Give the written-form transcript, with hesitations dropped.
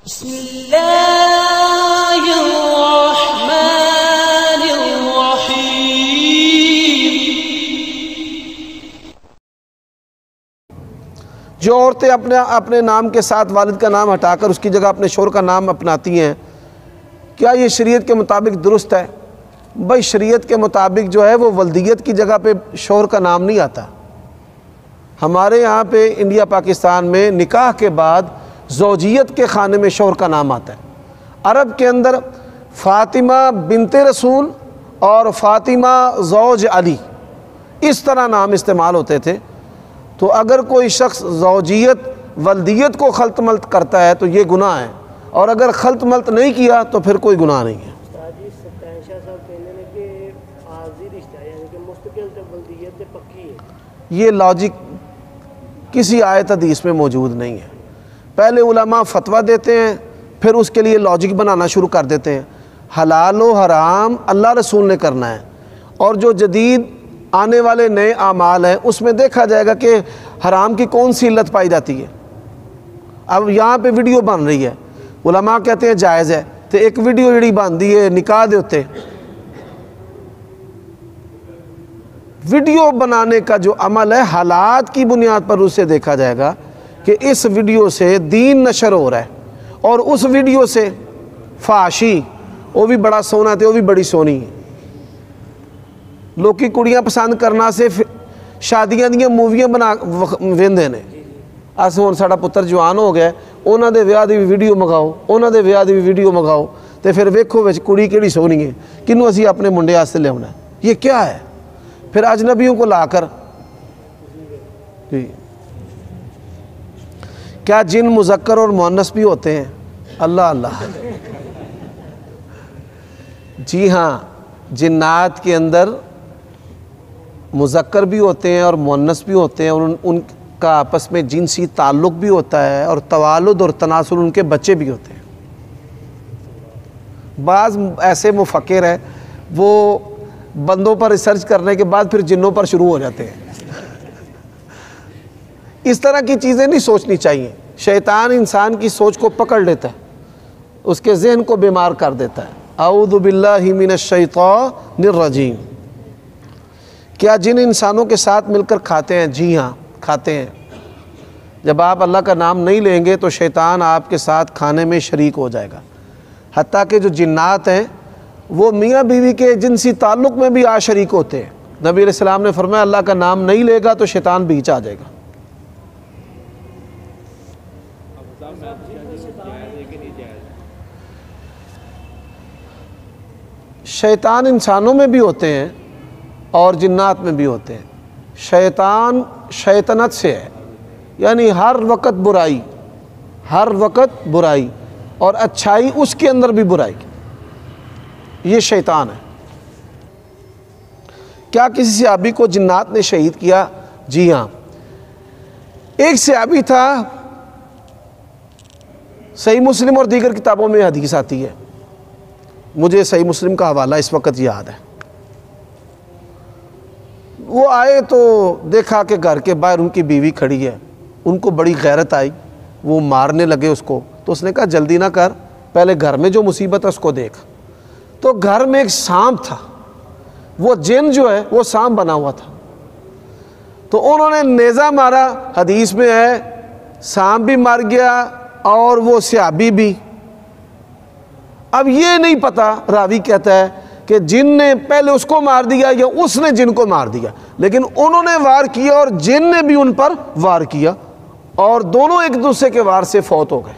بسم اللہ الرحمن الرحیم۔ جو عورتیں اپنے نام کے ساتھ والد کا نام ہٹا کر اس کی جگہ اپنے شوہر کا نام اپناتی ہیں، کیا یہ شریعت کے مطابق درست ہے؟ بھائی شریعت کے مطابق جو ہے وہ ولدیت کی جگہ پہ شوہر کا نام نہیں آتا۔ ہمارے یہاں پہ انڈیا پاکستان میں نکاح کے بعد زوجیت کے خانے میں شوہر کا نام آتا ہے۔ عرب کے اندر فاطمہ بنت رسول اور فاطمہ زوج علی اس طرح نام استعمال ہوتے تھے۔ تو اگر کوئی شخص زوجیت ولدیت کو خلط ملط کرتا ہے تو یہ گناہ ہے، اور اگر خلط ملط نہیں کیا تو پھر کوئی گناہ نہیں ہے۔ یہ لاجک کسی آیت حدیث میں موجود نہیں ہے۔ پہلے علماء فتویٰ دیتے ہیں، پھر اس کے لیے لاجک بنانا شروع کر دیتے ہیں۔ حلال و حرام اللہ رسول نے کرنا ہے، اور جو جدید آنے والے نئے اعمال ہیں اس میں دیکھا جائے گا کہ حرام کی کون سی علت پائی جاتی ہے۔ اب یہاں پہ ویڈیو بن رہی ہے، علماء کہتے ہیں جائز ہے، تو ایک ویڈیو جڑی بن دی ہے نکاح دے ہوتے، ویڈیو بنانے کا جو عمل ہے حالات کی بنیاد پر اسے دیکھا جائے گا کہ اس ویڈیو سے دین نشر ہو رہا ہے، اور اس ویڈیو سے فحاشی، وہ بھی بڑا سونا تھے وہ بھی بڑی سونی ہے، لوکی کڑیاں پسند کرنا سے شادیاں دیاں موویاں بنا ویندے نے۔ اصل ہن ساڈا پتر جوان ہو گیا، انہاں دے ویاہ دی ویڈیو منگاؤ، انہاں دے ویاہ دی ویڈیو منگاؤ، تے پھر ویکھو وچ کڑی کیڑی سونی ہے، کنوں اسی اپنے منڈے واسطے لے آنا ہے۔ یہ کیا ہے؟ پھر اجنبیوں کو لا کر جی کیا جن مذکر اور مؤنث بھی ہوتے ہیں؟ اللہ اللہ، جی ہاں، جنات کے اندر مذکر بھی ہوتے ہیں اور مؤنث بھی ہوتے ہیں، اور ان کا آپس میں جنسی تعلق بھی ہوتا ہے، اور توالد اور تناسل ان کے بچے بھی ہوتے ہیں۔ بعض ایسے مفکر ہیں وہ بندوں پر ریسرچ کرنے کے بعد پھر جنوں پر شروع ہو جاتے ہیں۔ اس طرح کی چیزیں نہیں سوچنی چاہیے۔ شیطان انسان کی سوچ کو پکڑ لیتا ہے، اس کے ذہن کو بیمار کر دیتا ہے۔ اعوذ باللہ من الشیطان الرجیم۔ کیا جن انسانوں کے ساتھ مل کر کھاتے ہیں؟ جی ہاں کھاتے ہیں۔ جب آپ اللہ کا نام نہیں لیں گے تو شیطان آپ کے ساتھ کھانے میں شریک ہو جائے گا۔ حتیٰ کہ جو جنات ہیں وہ میاں بیوی کے جنسی تعلق میں بھی شریک ہوتے ہیں۔ نبی علیہ السلام نے فرمایا اللہ کا نام نہیں لے گا تو شیطان بیچ آ جائے گا۔ شیطان انسانوں میں بھی ہوتے ہیں اور جنات میں بھی ہوتے ہیں۔ شیطان شیطنت سے ہے، یعنی ہر وقت برائی، ہر وقت برائی، اور اچھائی اس کے اندر بھی برائی، یہ شیطان ہے۔ کیا کسی صحابی کو جنات نے شہید کیا؟ جی ہاں، ایک صحابی تھا، صحیح مسلم اور دیگر کتابوں میں حدیث آتی ہے، مجھے صحیح مسلم کا حوالہ اس وقت یاد ہے۔ وہ آئے تو دیکھا کہ گھر کے باہر ان کی بیوی کھڑی ہے، ان کو بڑی غیرت آئی، وہ مارنے لگے اس کو، تو اس نے کہا جلدی نہ کر، پہلے گھر میں جو مصیبت ہے اس کو دیکھ۔ تو گھر میں ایک سانپ تھا، وہ جن جو ہے وہ سانپ بنا ہوا تھا، تو انہوں نے نیزہ مارا، حدیث میں ہے سانپ بھی مر گیا اور وہ صحابی بھی۔ اب یہ نہیں پتا، راوی کہتا ہے کہ جن نے پہلے اس کو مار دیا یا اس نے جن کو مار دیا، لیکن انہوں نے وار کیا اور جن نے بھی ان پر وار کیا، اور دونوں ایک دوسرے کے وار سے فوت ہو گئے۔